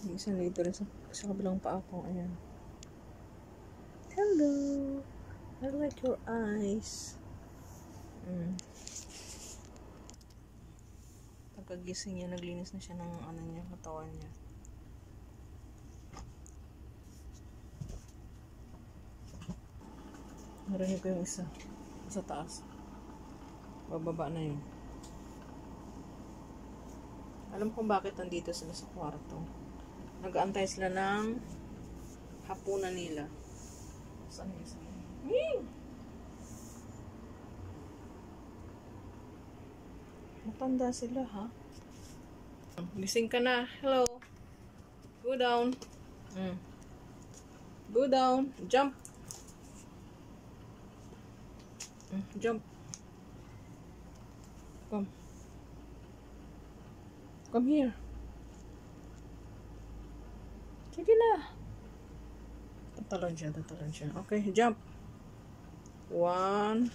May isang dito rin sa kabilang paa ko. Ayan. Hello! I like your eyes. Pagkagising niya, naglinis na siya ng ano niya, katawan niya. Narinig ko yung isa sa taas. Bababa na yun. Alam kong bakit nandito sila sa kwarto. Nag-aantay sila ng hapunan nila. Saan yung isa? Matanda sila, ha? Gising ka na. Hello. Go down. Go down. Jump. Jump. Come. Come here. Sige na. Tatalon siya. Okay, jump. 1.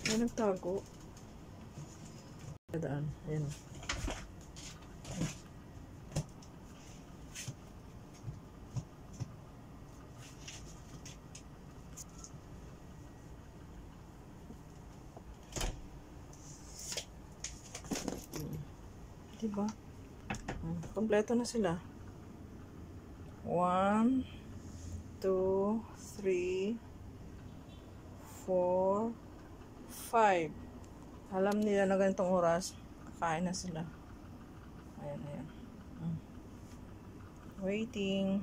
Ay, nagtago. Daan. Ayan. Diba? Kompleto na sila. 1, 2, 3, 4, 5. Alam nila na ganitong oras, kakain na sila. Ayan. Waiting.